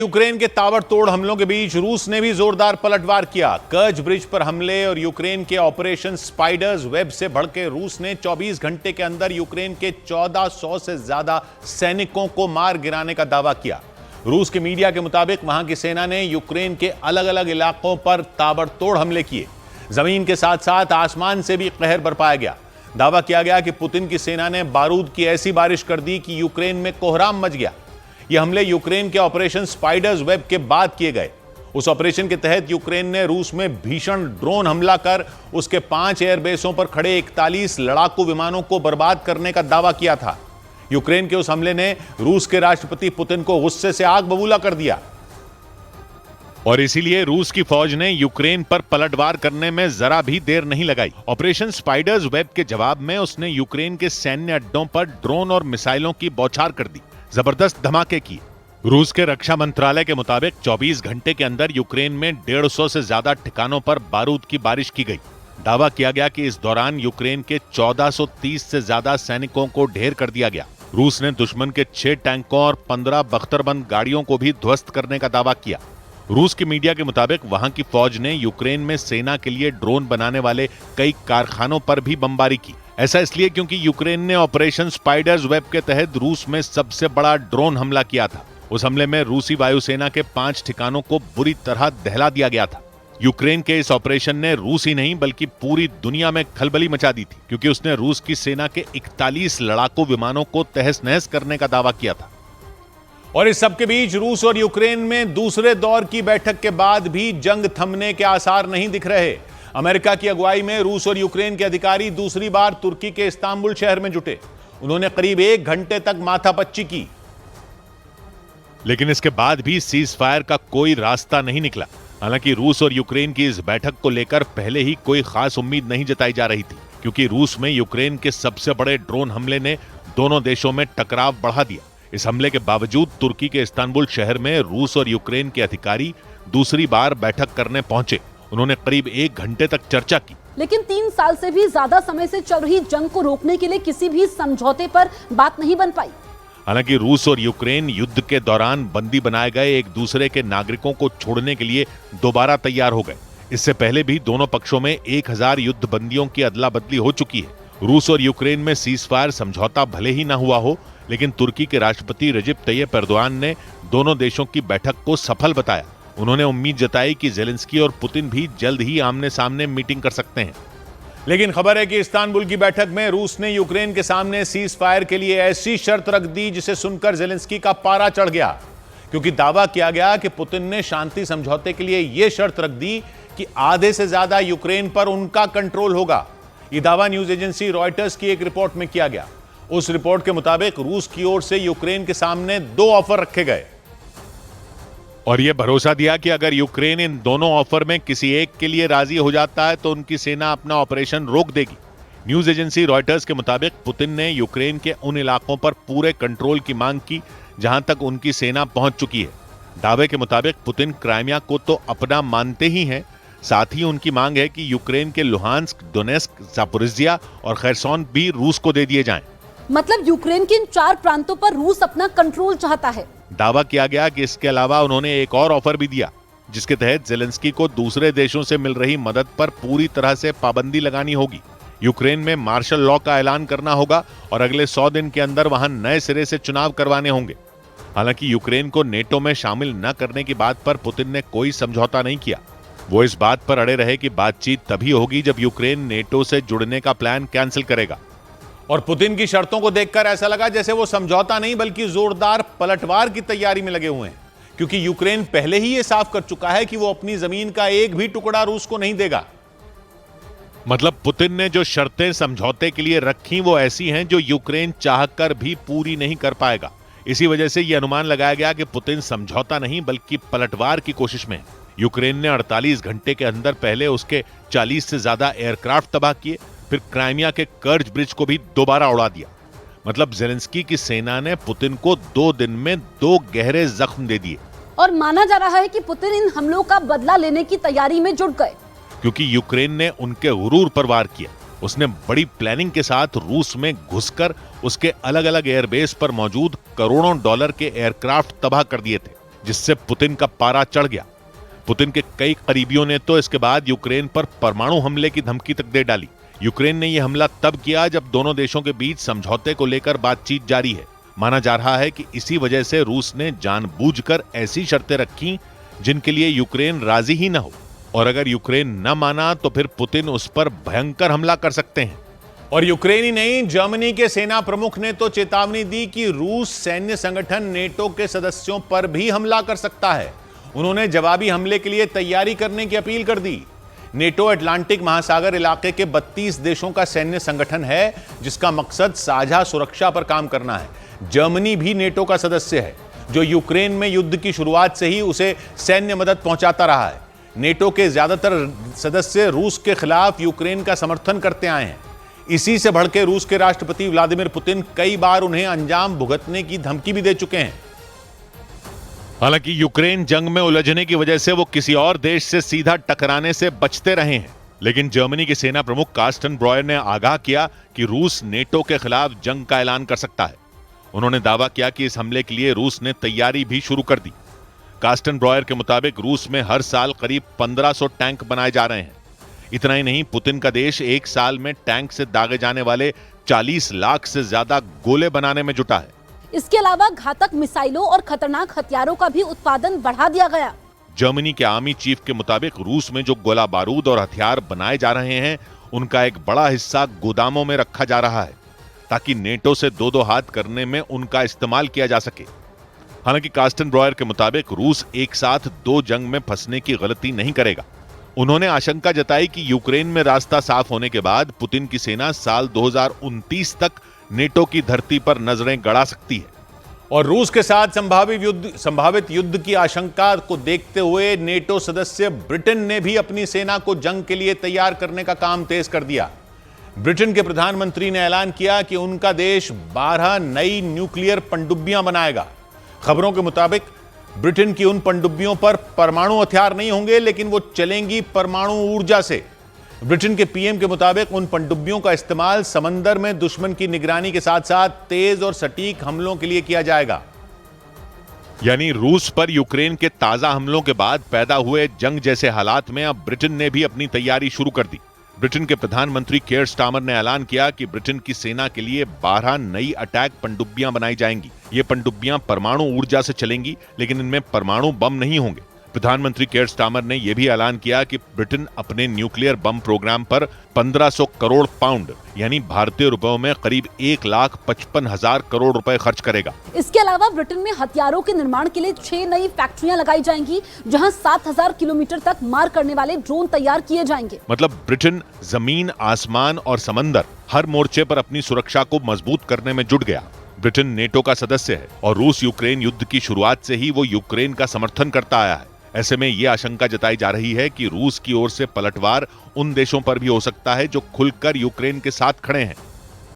Ukraine के ताबड़तोड़ हमलों के बीच रूस ने भी जोरदार पलटवार किया। कर्ज ब्रिज पर हमले और यूक्रेन के ऑपरेशन स्पाइडर्स वेब से भड़के रूस ने 24 घंटे के अंदर यूक्रेन के 1400 से ज्यादा सैनिकों को मार गिराने का दावा किया। रूस के मीडिया के मुताबिक वहां की सेना ने यूक्रेन के अलग अलग इलाकों पर ताबड़तोड़ हमले किए। जमीन के साथ साथ आसमान से भी कहर बरपाया गया। दावा किया गया कि पुतिन की सेना ने बारूद की ऐसी बारिश कर दी कि यूक्रेन में कोहराम मच गया। ये हमले यूक्रेन के ऑपरेशन स्पाइडर्स वेब के बाद किए गए। उस ऑपरेशन के तहत यूक्रेन ने रूस में भीषण ड्रोन हमला कर उसके 5 एयरबेसों पर खड़े 41 लड़ाकू विमानों को बर्बाद करने का दावा किया था। यूक्रेन के उस हमले ने रूस के राष्ट्रपति पुतिन को गुस्से से आग बबूला कर दिया और इसीलिए रूस की फौज ने यूक्रेन पर पलटवार करने में जरा भी देर नहीं लगाई। ऑपरेशन स्पाइडर्स वेब के जवाब में उसने यूक्रेन के सैन्य अड्डों पर ड्रोन और मिसाइलों की बौछार कर दी, जबरदस्त धमाके किए। रूस के रक्षा मंत्रालय के मुताबिक 24 घंटे के अंदर यूक्रेन में 150 से ज्यादा ठिकानों पर बारूद की बारिश की गई। दावा किया गया कि इस दौरान यूक्रेन के 1430 से ज्यादा सैनिकों को ढेर कर दिया गया। रूस ने दुश्मन के 6 टैंकों और 15 बख्तरबंद गाड़ियों को भी ध्वस्त करने का दावा किया। रूस के मीडिया के मुताबिक वहां की फौज ने यूक्रेन में सेना के लिए ड्रोन बनाने वाले कई कारखानों पर भी बमबारी की। ऐसा इसलिए क्योंकि यूक्रेन ने ऑपरेशन स्पाइडर्स वेब के तहत रूस में सबसे बड़ा ड्रोन हमला किया था। उस हमले में रूसी वायुसेना के 5 ठिकानों को बुरी तरह दहला दिया गया था। यूक्रेन के इस ऑपरेशन ने रूस ही नहीं बल्कि पूरी दुनिया में खलबली मचा दी थी, क्योंकि उसने रूस की सेना के 41 लड़ाकू विमानों को तहस नहस करने का दावा किया था। और इस सबके बीच रूस और यूक्रेन में दूसरे दौर की बैठक के बाद भी जंग थमने के आसार नहीं दिख रहे। अमेरिका की अगुवाई में रूस और यूक्रेन के अधिकारी दूसरी बार तुर्की के इस्तांबुल शहर में जुटे। उन्होंने करीब 1 घंटे तक माथापच्ची की, लेकिन इसके बाद भी सीज फायर का कोई रास्ता नहीं निकला। हालांकि रूस और यूक्रेन की इस बैठक को लेकर पहले ही कोई खास उम्मीद नहीं जताई जा रही थी, क्योंकि रूस में यूक्रेन के सबसे बड़े ड्रोन हमले ने दोनों देशों में टकराव बढ़ा दिया। इस हमले के बावजूद तुर्की के इस्तांबुल शहर में रूस और यूक्रेन के अधिकारी दूसरी बार बैठक करने पहुंचे। उन्होंने करीब 1 घंटे तक चर्चा की, लेकिन 3 साल से भी ज्यादा समय से चल रही जंग को रोकने के लिए किसी भी समझौते पर बात नहीं बन पाई। हालांकि रूस और यूक्रेन युद्ध के दौरान बंदी बनाए गए एक दूसरे के नागरिकों को छोड़ने के लिए दोबारा तैयार हो गए। इससे पहले भी दोनों पक्षों में 1000 युद्ध बंदियों की अदला बदली हो चुकी है। रूस और यूक्रेन में सीज फायर समझौता भले ही ना हुआ हो, लेकिन तुर्की के राष्ट्रपति रजब तैयब एर्दोआन ने दोनों देशों की बैठक को सफल बताया। उन्होंने उम्मीद जताई कि जेलेंस्की और पुतिन भी जल्द ही आमने सामने मीटिंग कर सकते हैं। लेकिन खबर है कि इस्तांबुल की बैठक में रूस ने यूक्रेन के सामने सीज फायर के लिए ऐसी शर्त रख दी जिसे सुनकर जेलेंस्की का पारा चढ़ गया, क्योंकि दावा किया गया कि पुतिन ने शांति समझौते के लिए यह शर्त रख दी कि आधे से ज्यादा यूक्रेन पर उनका कंट्रोल होगा। यह दावा न्यूज एजेंसी रॉयटर्स की एक रिपोर्ट में किया गया। उस रिपोर्ट के मुताबिक रूस की ओर से यूक्रेन के सामने 2 ऑफर रखे गए और यह भरोसा दिया कि अगर यूक्रेन इन दोनों ऑफर में किसी एक के लिए राजी हो जाता है तो उनकी सेना अपना ऑपरेशन रोक देगी। न्यूज एजेंसी रॉयटर्स के मुताबिक पुतिन ने यूक्रेन के उन इलाकों पर पूरे कंट्रोल की मांग की जहां तक उनकी सेना पहुंच चुकी है। दावे के मुताबिक पुतिन क्राइमिया को तो अपना मानते ही हैं, साथ ही उनकी मांग है कि यूक्रेन के लुहांस्क, डोनेस्क, जापोरिजिया और खैरसोन भी रूस को दे दिए जाएं। मतलब यूक्रेन के इन 4 प्रांतों पर रूस अपना कंट्रोल चाहता है। दावा किया गया कि इसके अलावा उन्होंने एक और ऑफर भी दिया, जिसके तहत जेलेंस्की को दूसरे देशों से मिल रही मदद पर पूरी तरह से पाबंदी लगानी होगी। यूक्रेन में मार्शल लॉ का ऐलान करना होगा और अगले 100 दिन के अंदर वहां नए सिरे से चुनाव करवाने होंगे। हालांकि यूक्रेन को नेटो में शामिल न करने की बात पर पुतिन ने कोई समझौता नहीं किया। वो इस बात पर अड़े रहे कि बातचीत तभी होगी जब यूक्रेन नेटो से जुड़ने का प्लान कैंसिल करेगा। और पुतिन की शर्तों को देखकर ऐसा लगा जैसे वो समझौता नहीं बल्कि जोरदार पलटवार की तैयारी में लगे हुए हैं, क्योंकि यूक्रेन पहले ही ये साफ कर चुका है कि वो अपनी जमीन का एक भी टुकड़ा रूस को नहीं देगा। मतलब पुतिन ने जो शर्तें समझौते के लिए रखी वो ऐसी हैं जो यूक्रेन चाहकर भी पूरी नहीं कर पाएगा। इसी वजह से यह अनुमान लगाया गया कि पुतिन समझौता नहीं बल्कि पलटवार की कोशिश में है। यूक्रेन ने 48 घंटे के अंदर पहले उसके 40 से ज्यादा एयरक्राफ्ट तबाह किए, फिर क्राइमिया के कर्ज ब्रिज को भी दोबारा उड़ा दिया। मतलब जेलेंस्की की सेना ने पुतिन को 2 दिन में 2 गहरे जख्म दे दिए। और माना जा रहा है कि पुतिन इन हमलों का बदला लेने की तैयारी में जुट गए, क्योंकि यूक्रेन ने उनके गुरूर पर वार किया। उसने बड़ी प्लानिंग के साथ रूस में घुसकर उसके अलग अलग एयरबेस पर मौजूद करोड़ों डॉलर के एयरक्राफ्ट तबाह कर दिए थे। जिससे पुतिन का पारा चढ़ गया। पुतिन के कई करीबियों ने तो इसके बाद यूक्रेन पर परमाणु हमले की धमकी तक दे डाली। यूक्रेन ने यह हमला तब किया जब दोनों देशों के बीच समझौते को लेकर बातचीत जारी है। माना जा रहा है कि इसी वजह से रूस ने जानबूझकर ऐसी शर्तें रखी जिनके लिए यूक्रेन राजी ही न हो, और अगर यूक्रेन न माना तो फिर पुतिन उस पर भयंकर हमला कर सकते हैं। और यूक्रेन ही नहीं, जर्मनी के सेना प्रमुख ने तो चेतावनी दी कि रूस सैन्य संगठन नेटो के सदस्यों पर भी हमला कर सकता है। उन्होंने जवाबी हमले के लिए तैयारी करने की अपील कर दी। नेटो अटलांटिक महासागर इलाके के 32 देशों का सैन्य संगठन है, जिसका मकसद साझा सुरक्षा पर काम करना है। जर्मनी भी नेटो का सदस्य है, जो यूक्रेन में युद्ध की शुरुआत से ही उसे सैन्य मदद पहुंचाता रहा है। नेटो के ज्यादातर सदस्य रूस के खिलाफ यूक्रेन का समर्थन करते आए हैं। इसी से भड़के रूस के राष्ट्रपति व्लादिमीर पुतिन कई बार उन्हें अंजाम भुगतने की धमकी भी दे चुके हैं। हालांकि यूक्रेन जंग में उलझने की वजह से वो किसी और देश से सीधा टकराने से बचते रहे हैं, लेकिन जर्मनी के सेना प्रमुख कार्स्टन ब्रॉयर ने आगाह किया कि रूस नेटो के खिलाफ जंग का ऐलान कर सकता है। उन्होंने दावा किया कि इस हमले के लिए रूस ने तैयारी भी शुरू कर दी। कार्स्टन ब्रॉयर के मुताबिक रूस में हर साल करीब 1500 टैंक बनाए जा रहे हैं। इतना ही नहीं, पुतिन का देश एक साल में टैंक से दागे जाने वाले 40 लाख से ज्यादा गोले बनाने में जुटा है। इसके अलावा घातक मिसाइलों और खतरनाक हथियारों का भी उत्पादन बढ़ा दिया गया। जर्मनी के आर्मी चीफ के मुताबिक रूस में जो गोला बारूद और हथियार बनाए जा रहे हैं, उनका एक बड़ा हिस्सा गोदामों में रखा जा रहा है, ताकि नेटो से दो हाथ करने में उनका इस्तेमाल किया जा सके। हालांकि कार्स्टन ब्रॉयर के मुताबिक रूस एक साथ 2 जंग में फंसने की गलती नहीं करेगा। उन्होंने आशंका जताई कि यूक्रेन में रास्ता साफ होने के बाद पुतिन की सेना साल 2029 तक नेटो की धरती पर नजरें गड़ा सकती है। और रूस के साथ संभावित युद्ध की आशंका को देखते हुए नेटो सदस्य ब्रिटेन ने भी अपनी सेना को जंग के लिए तैयार करने का काम तेज कर दिया। ब्रिटेन के प्रधानमंत्री ने ऐलान किया कि उनका देश 12 नई न्यूक्लियर पनडुब्बियां बनाएगा। खबरों के मुताबिक ब्रिटेन की उन पनडुब्बियों पर परमाणु हथियार नहीं होंगे, लेकिन वो चलेंगी परमाणु ऊर्जा से। ब्रिटेन के पीएम के मुताबिक उन पनडुब्बियों का इस्तेमाल समंदर में दुश्मन की निगरानी के साथ साथ तेज और सटीक हमलों के लिए किया जाएगा। यानी रूस पर यूक्रेन के ताजा हमलों के बाद पैदा हुए जंग जैसे हालात में अब ब्रिटेन ने भी अपनी तैयारी शुरू कर दी। ब्रिटेन के प्रधानमंत्री केयर स्टामर ने ऐलान किया कि ब्रिटेन की सेना के लिए 12 नई अटैक पनडुब्बियां बनाई जाएंगी। ये पनडुब्बियां परमाणु ऊर्जा से चलेंगी, लेकिन इनमें परमाणु बम नहीं होंगे। प्रधानमंत्री केयर स्टामर ने यह भी ऐलान किया कि ब्रिटेन अपने न्यूक्लियर बम प्रोग्राम पर 1500 करोड़ पाउंड यानी भारतीय रुपयों में करीब 1,55,000 करोड़ रुपए खर्च करेगा। इसके अलावा ब्रिटेन में हथियारों के निर्माण के लिए 6 नई फैक्ट्रियां लगाई जाएंगी, जहां 7000 किलोमीटर तक मार करने वाले ड्रोन तैयार किए जाएंगे। मतलब ब्रिटेन जमीन, आसमान और समंदर हर मोर्चे पर अपनी सुरक्षा को मजबूत करने में जुट गया। ब्रिटेन नेटो का सदस्य है और रूस यूक्रेन युद्ध की शुरुआत से ही वो यूक्रेन का समर्थन करता आया है। ऐसे में यह आशंका जताई जा रही है कि रूस की ओर से पलटवार उन देशों पर भी हो सकता है जो खुलकर यूक्रेन के साथ खड़े हैं।